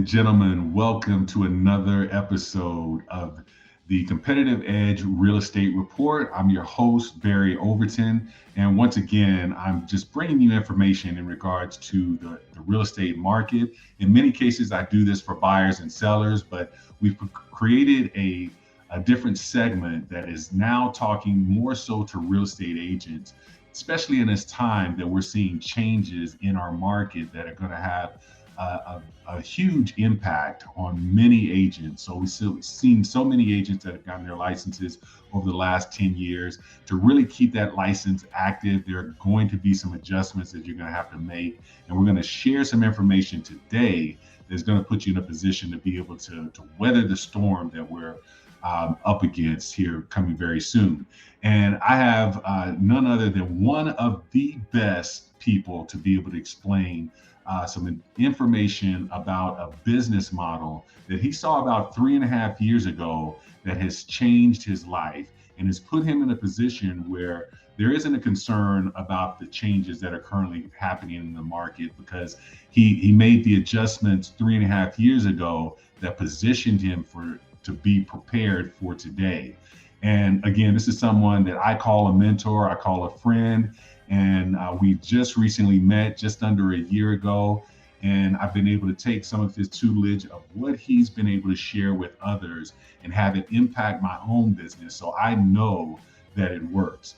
and gentlemen, welcome to another episode of the Competitive Edge Real Estate Report. I'm your host, Barry Overton. And once again, I'm just bringing you information in regards to the real estate market. In many cases, I do this for buyers and sellers, but we've created a different segment that is now talking more so to real estate agents, especially in this time that we're seeing changes in our market that are going to have a huge impact on many agents. So we've seen so many agents that have gotten their licenses over the last 10 years. To really keep that license active, there are going to be some adjustments that you're going to have to make. And we're going to share some information today that's going to put you in a position to be able to weather the storm that we're up against here coming very soon. And I have none other than one of the best people to be able to explain some information about a business model that he saw about 3.5 years ago that has changed his life and has put him in a position where there isn't a concern about the changes that are currently happening in the market, because he made the adjustments 3.5 years ago that positioned him to be prepared for today. And again, this is someone that I call a mentor, I call a friend. And we just recently met just under a year ago. And I've been able to take some of his tutelage of what he's been able to share with others and have it impact my own business. So I know that it works.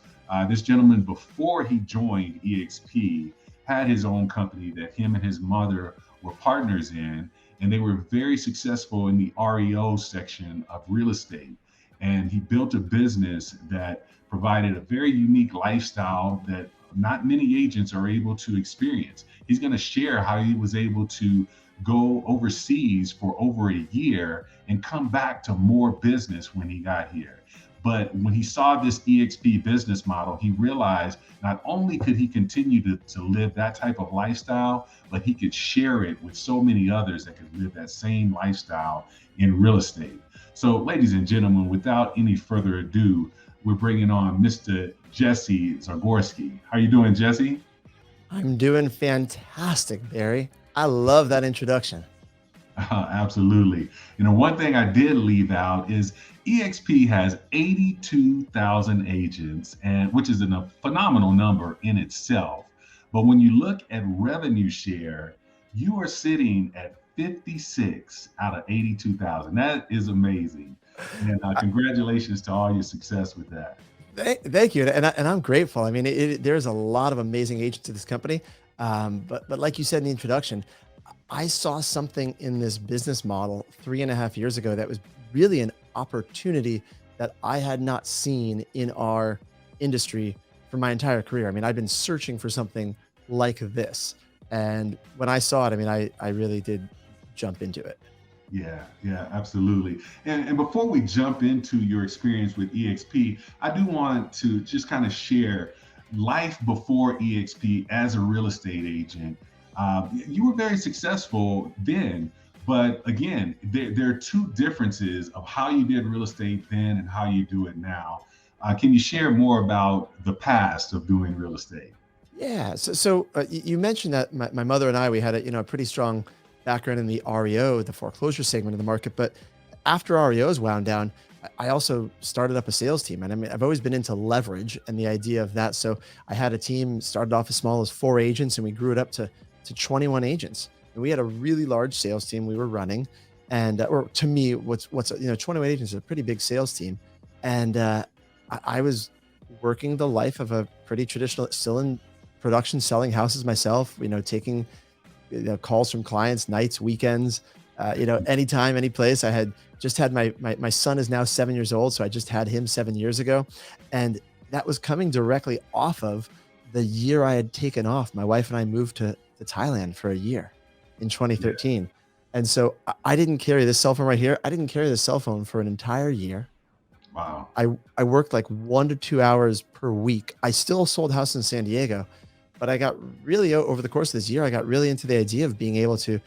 This gentleman, before he joined EXP, had his own company that him and his mother were partners in. And they were very successful in the REO section of real estate. And he built a business that provided a very unique lifestyle that not many agents are able to experience. He's going to share how he was able to go overseas for over a year and come back to more business when he got here. But when he saw this EXP business model, he realized not only could he continue to live that type of lifestyle, but he could share it with so many others that could live that same lifestyle in real estate. So, ladies and gentlemen, without any further ado, we're bringing on Mr. Jesse Zagorsky. How are you doing, Jesse? I'm doing fantastic, Barry. I love that introduction. Absolutely. One thing I did leave out is EXP has 82,000 agents, and which is a phenomenal number in itself. But when you look at revenue share, you are sitting at 56 out of 82,000. That is amazing. And congratulations to all your success with that. Thank you, and I'm grateful. I mean, there's a lot of amazing agents to this company, but like you said in the introduction, I saw something in this business model 3.5 years ago that was really an opportunity that I had not seen in our industry for my entire career. I mean, I've been searching for something like this, and when I saw it, I mean, I really did jump into it. Yeah, absolutely. And before we jump into your experience with EXP, I do want to just kind of share life before EXP as a real estate agent. You were very successful then, but again, there are two differences of how you did real estate then and how you do it now. Can you share more about the past of doing real estate? Yeah. So you mentioned that my mother and I, we had a pretty strong background in the REO, the foreclosure segment of the market. But after REOs wound down, I also started up a sales team. And I mean, I've always been into leverage and the idea of that. So I had a team, started off as small as 4 agents, and we grew it up to 21 agents. And we had a really large sales team we were running. And or to me, what's 21 agents is a pretty big sales team. And I was working the life of a pretty traditional, still in production, selling houses myself, taking calls from clients, nights, weekends, anytime, any place. I had just had my son is now 7 years old. So I just had him 7 years ago. And that was coming directly off of the year I had taken off. My wife and I moved to Thailand for a year in 2013. And so I didn't carry this cell phone right here. I didn't carry the cell phone for an entire year. Wow. I worked like 1 to 2 hours per week. I still sold houses in San Diego, but I got really, over the course of this year, I got really into the idea of being able to,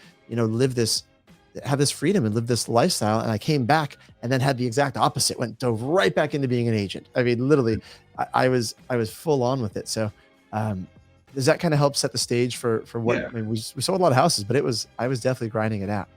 have this freedom and live this lifestyle. And I came back and then had the exact opposite, dove right back into being an agent. I mean, literally, I was full on with it. So does that kind of help set the stage for what? Yeah. I mean, we sold a lot of houses, but I was definitely grinding it out.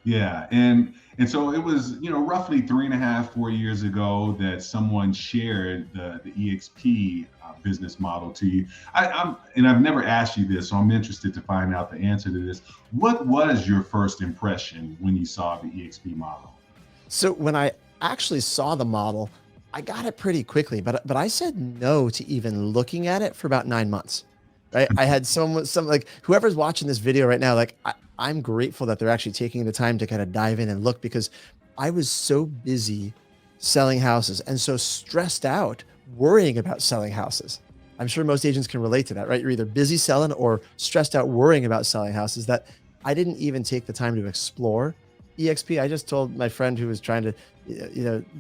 Yeah, and so it was, roughly 3.5, 4 years ago that someone shared the EXP business model to you. And I've never asked you this, so I'm interested to find out the answer to this. What was your first impression when you saw the EXP model? So when I actually saw the model, I got it pretty quickly, but I said no to even looking at it for about 9 months. Right? I had some like whoever's watching this video right now, like I'm grateful that they're actually taking the time to kind of dive in and look because I was so busy selling houses and so stressed out worrying about selling houses. I'm sure most agents can relate to that, right? You're either busy selling or stressed out worrying about selling houses that I didn't even take the time to explore EXP. I just told my friend who was trying to,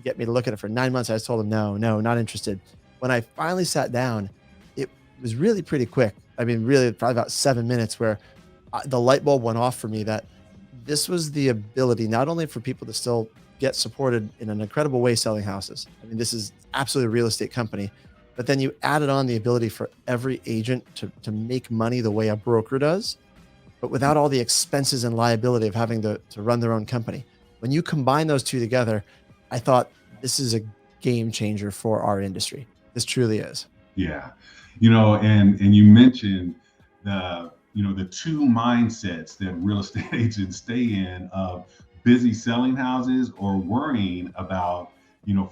get me to look at it for 9 months. I just told him, no, no, not interested. When I finally sat down, it was really pretty quick. I mean, really, probably about 7 minutes where the light bulb went off for me that this was the ability not only for people to still get supported in an incredible way selling houses. I mean, this is absolutely a real estate company, but then you added on the ability for every agent to make money the way a broker does, but without all the expenses and liability of having to run their own company. When you combine those two together, I thought this is a game changer for our industry. This truly is. Yeah, and you mentioned the two mindsets that real estate agents stay in of busy selling houses or worrying about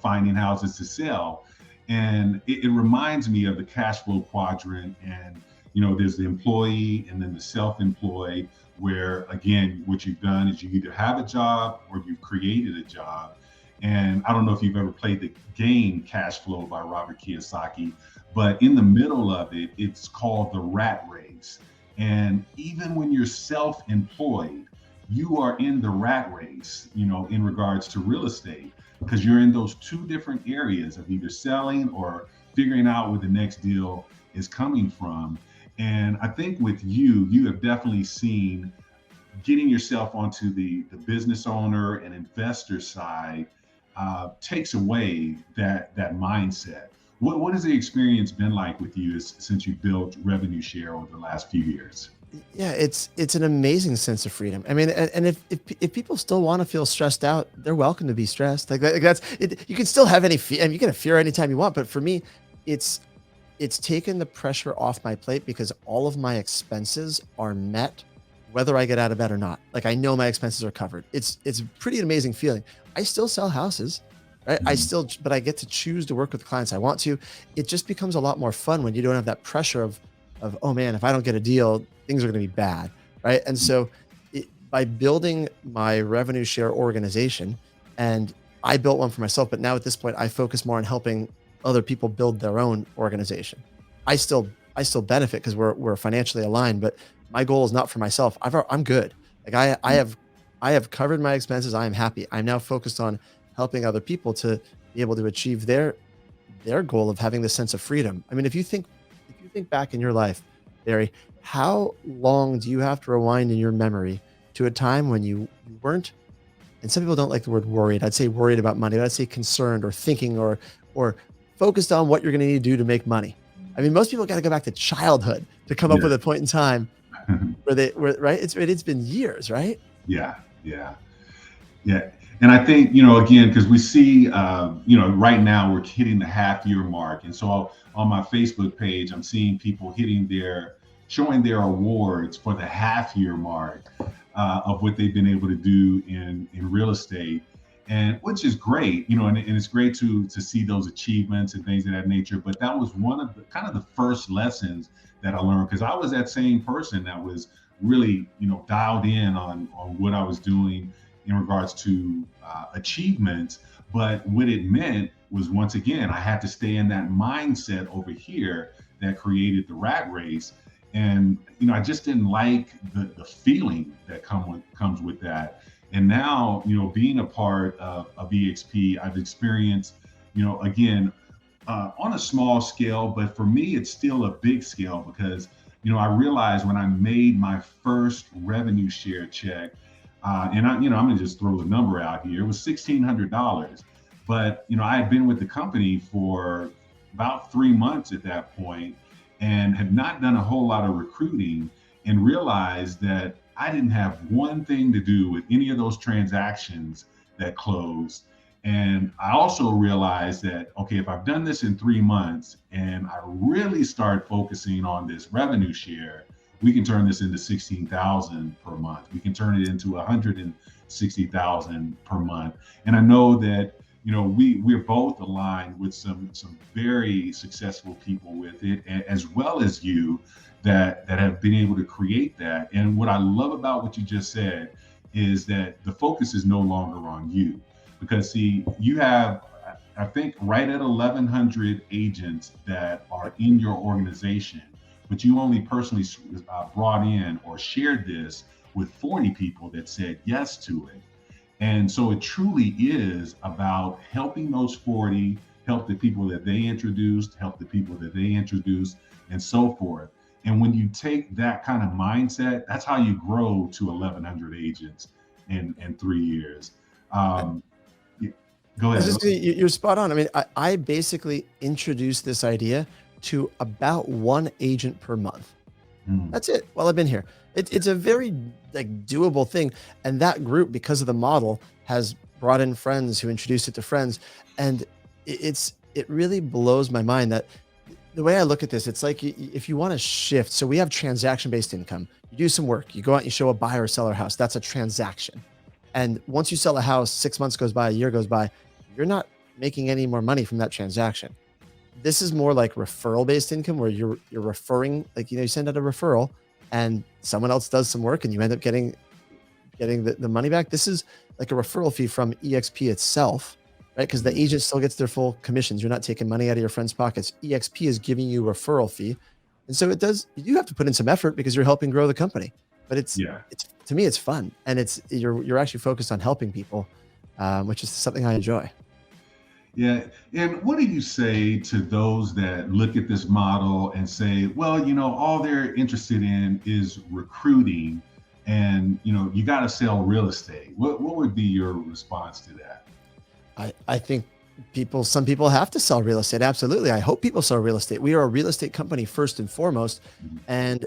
finding houses to sell. And it reminds me of the cash flow quadrant. And there's the employee and then the self-employed, where again what you've done is you either have a job or you've created a job. And I don't know if you've ever played the game Cash Flow by Robert Kiyosaki, but in the middle of it, it's called the rat race. And even when you're self-employed, you are in the rat race, in regards to real estate, because you're in those two different areas of either selling or figuring out where the next deal is coming from. And I think with you have definitely seen getting yourself onto the business owner and investor side takes away that mindset. What has the experience been like with you since you built revenue share over the last few years? Yeah, it's an amazing sense of freedom. I mean, and if people still want to feel stressed out, they're welcome to be stressed. Like that's it. You can still have any fear. I mean, you can have fear anytime you want. But for me, it's it's taken the pressure off my plate because all of my expenses are met, whether I get out of bed or not. Like I know my expenses are covered. It's a pretty amazing feeling. I still sell houses, right? Mhm. But I get to choose to work with the clients I want to. It just becomes a lot more fun when you don't have that pressure of oh man, if I don't get a deal, things are going to be bad, right? And so by building my revenue share organization, and I built one for myself, but now at this point I focus more on helping other people build their own organization. I still benefit because we're financially aligned, but my goal is not for myself. I'm good. Like I have covered my expenses. I am happy. I'm now focused on helping other people to be able to achieve their goal of having this sense of freedom. I mean, if you think back in your life, Barry, how long do you have to rewind in your memory to a time when you weren't, and some people don't like the word worried. I'd say worried about money, but I'd say concerned or thinking or focused on what you're going to need to do to make money. I mean, most people got to go back to childhood to come up Yeah. with a point in time where right. It's been years, right? Yeah, yeah, yeah. And I think, again, because we see, right now we're hitting the half year mark. And so on my Facebook page, I'm seeing people showing their awards for the half year mark of what they've been able to do in real estate. And which is great, and it's great to see those achievements and things of that nature. But that was one of the kind of the first lessons that I learned, because I was that same person that was really, dialed in on what I was doing in regards to achievements. But what it meant was, once again, I had to stay in that mindset over here that created the rat race. And I just didn't like the feeling that comes with that. And now, being a part of EXP, I've experienced, again, on a small scale, but for me, it's still a big scale, because, I realized when I made my first revenue share check, and I'm gonna just throw the number out here. It was $1,600, but I had been with the company for about 3 months at that point, and had not done a whole lot of recruiting, and realized that I didn't have one thing to do with any of those transactions that closed. And I also realized that, okay, if I've done this in 3 months and I really start focusing on this revenue share, we can turn this into 16,000 per month. We can turn it into 160,000 per month. And I know that, we're both aligned with some very successful people with it, as well as you that have been able to create that. And what I love about what you just said is that the focus is no longer on you, because see, you have, I think, right at 1,100 agents that are in your organization, but you only personally brought in or shared this with 40 people that said yes to it. And so it truly is about helping those 40, help the people that they introduced, help the people that they introduced, and so forth. And when you take that kind of mindset, that's how you grow to 1,100 agents in 3 years. Yeah, go ahead. You're spot on. I mean, I basically introduced this idea to about one agent per month. That's it. While I've been here, it's a very doable thing, and that group, because of the model, has brought in friends who introduced it to friends, and it really blows my mind that the way I look at this, it's like if you want to shift. So we have transaction-based income. You do some work, you go out, and you show a buyer or seller house. That's a transaction, and once you sell a house, 6 months goes by, a year goes by, you're not making any more money from that transaction. This is more like referral-based income, where you're referring, you send out a referral and someone else does some work and you end up getting the money back. This is like a referral fee from EXP itself, right? Because the agent still gets their full commissions. You're not taking money out of your friend's pockets. EXP is giving you a referral fee. And so you do have to put in some effort because you're helping grow the company. But it's to me, it's fun. And you're actually focused on helping people, which is something I enjoy. Yeah. And what do you say to those that look at this model and say, well, all they're interested in is recruiting, and, you got to sell real estate? What would be your response to that? I think some people have to sell real estate. Absolutely. I hope people sell real estate. We are a real estate company first and foremost. And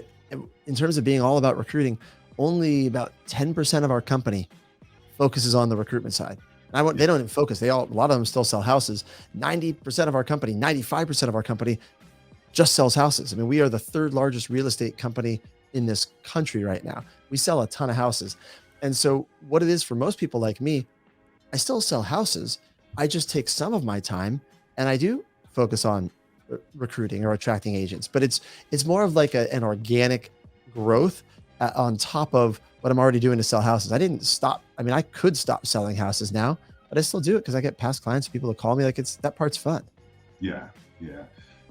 in terms of being all about recruiting, only about 10% of our company focuses on the recruitment side. They don't even focus. A lot of them still sell houses. 90% of our company, 95% of our company just sells houses. I mean, we are the third largest real estate company in this country right now. We sell a ton of houses. And so what it is for most people like me, I still sell houses. I just take some of my time and I do focus on recruiting or attracting agents, but it's more of like an organic growth on top of what I'm already doing to sell houses. I didn't stop. I mean, I could stop selling houses now, but I still do it because I get past clients, people that call me, that part's fun. Yeah.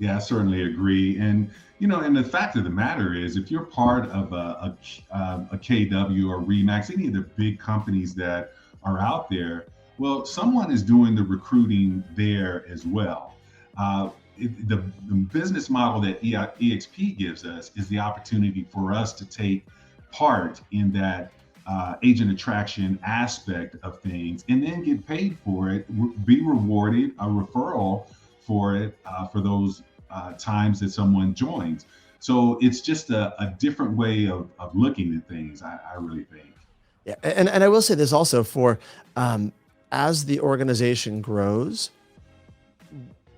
I certainly agree. And, and the fact of the matter is, if you're part of a KW or Remax, any of the big companies that are out there, well, someone is doing the recruiting there as well. The business model that EXP gives us is the opportunity for us to take part in that agent attraction aspect of things, and then get paid for it, be rewarded a referral for it, for those times that someone joins. So it's just a different way of looking at things, I really think. Yeah, and I will say this also for as the organization grows,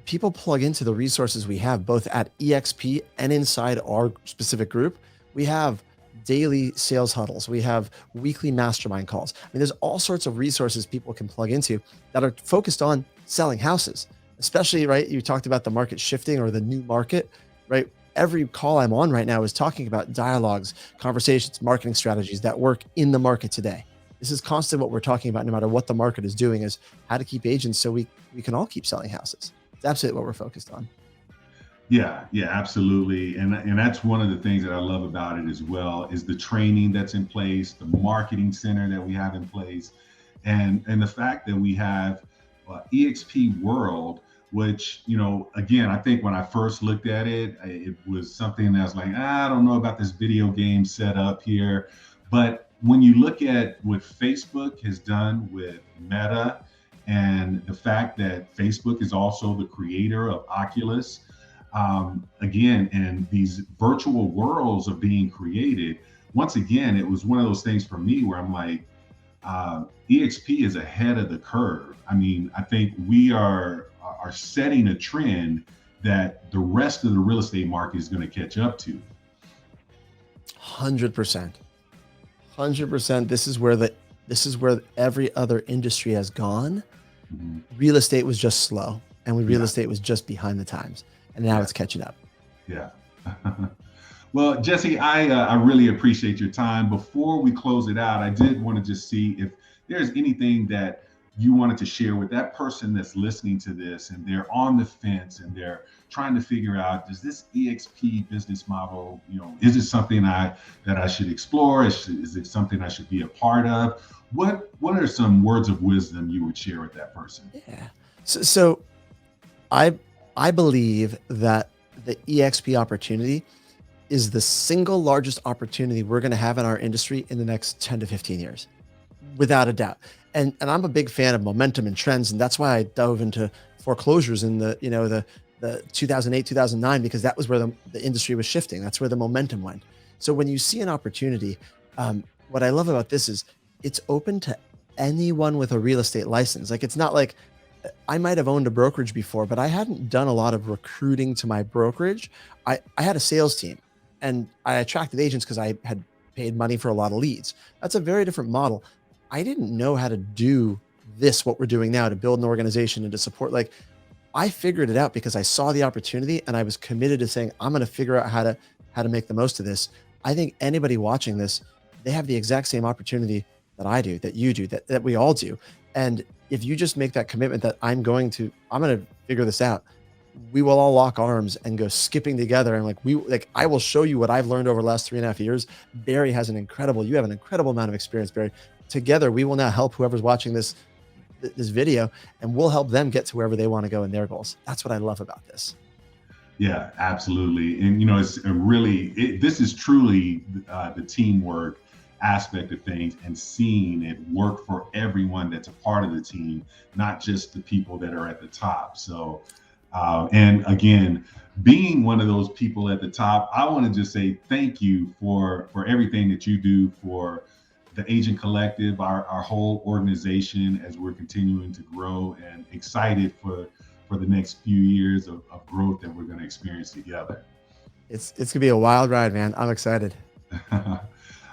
people plug into the resources we have both at EXP and inside our specific group. We have daily sales huddles. We have weekly mastermind calls. I mean, there's all sorts of resources people can plug into that are focused on selling houses, especially, right? You talked about the market shifting or the new market, right? Every call I'm on right now is talking about dialogues, conversations, marketing strategies that work in the market today. This is constantly what we're talking about, no matter what the market is doing, is how to keep agents so we can all keep selling houses. It's absolutely what we're focused on. Yeah, absolutely. And that's one of the things that I love about it as well, is the training that's in place, the marketing center that we have in place, and the fact that we have EXP World, which, again, I think when I first looked at it, it was something that I was like, I don't know about this video game setup here. But when you look at what Facebook has done with Meta, and the fact that Facebook is also the creator of Oculus, again, and these virtual worlds are being created, once again, it was one of those things for me where I'm like, EXP is ahead of the curve. I mean, I think we are setting a trend that the rest of the real estate market is going to catch up to. 100%. 100%. This is where every other industry has gone. Mm-hmm. Real estate was just slow, and real estate was just behind the times, and now it's catching up. Yeah. Well, Jesse, I really appreciate your time. Before we close it out, I did want to just see if there's anything that you wanted to share with that person that's listening to this and they're on the fence and they're trying to figure out, does this EXP business model, is it something that I should explore? Is it something I should be a part of? What are some words of wisdom you would share with that person? Yeah. So I believe that the EXP opportunity is the single largest opportunity we're going to have in our industry in the next 10 to 15 years, without a doubt. And I'm a big fan of momentum and trends, and that's why I dove into foreclosures in the 2008, 2009, because that was where the industry was shifting. That's where the momentum went. So when you see an opportunity, what I love about this is it's open to anyone with a real estate license. Like, it's not like I might have owned a brokerage before, but I hadn't done a lot of recruiting to my brokerage. I had a sales team, and I attracted agents because I had paid money for a lot of leads. That's a very different model. I didn't know how to do what we're doing now, to build an organization and to support. Like, I figured it out because I saw the opportunity and I was committed to saying, I'm going to figure out how to make the most of this. I think anybody watching this, they have the exact same opportunity that I do, that you do, that we all do. And if you just make that commitment that I'm going to figure this out, we will all lock arms and go skipping together. And I will show you what I've learned over the last 3.5 years. Barry you have an incredible amount of experience, Barry. Together, we will now help whoever's watching this video, and we'll help them get to wherever they want to go in their goals. That's what I love about this. Yeah, absolutely. And, this is truly the teamwork aspect of things, and seeing it work for everyone that's a part of the team, not just the people that are at the top. So, and again, being one of those people at the top, I want to just say thank you for everything that you do for the Agent Collective, our whole organization, as we're continuing to grow, and excited for the next few years of growth that we're going to experience together. It's going to be a wild ride, man. I'm excited.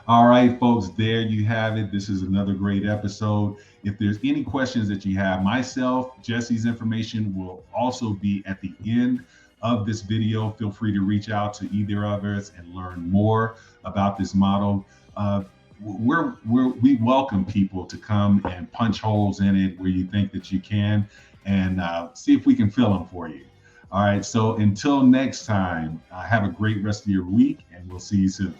All right, folks, there you have it. This is another great episode. If there's any questions that you have, myself, Jesse's information will also be at the end of this video. Feel free to reach out to either of us and learn more about this model. We welcome people to come and punch holes in it where you think that you can, and see if we can fill them for you. All right, so until next time, have a great rest of your week, and we'll see you soon.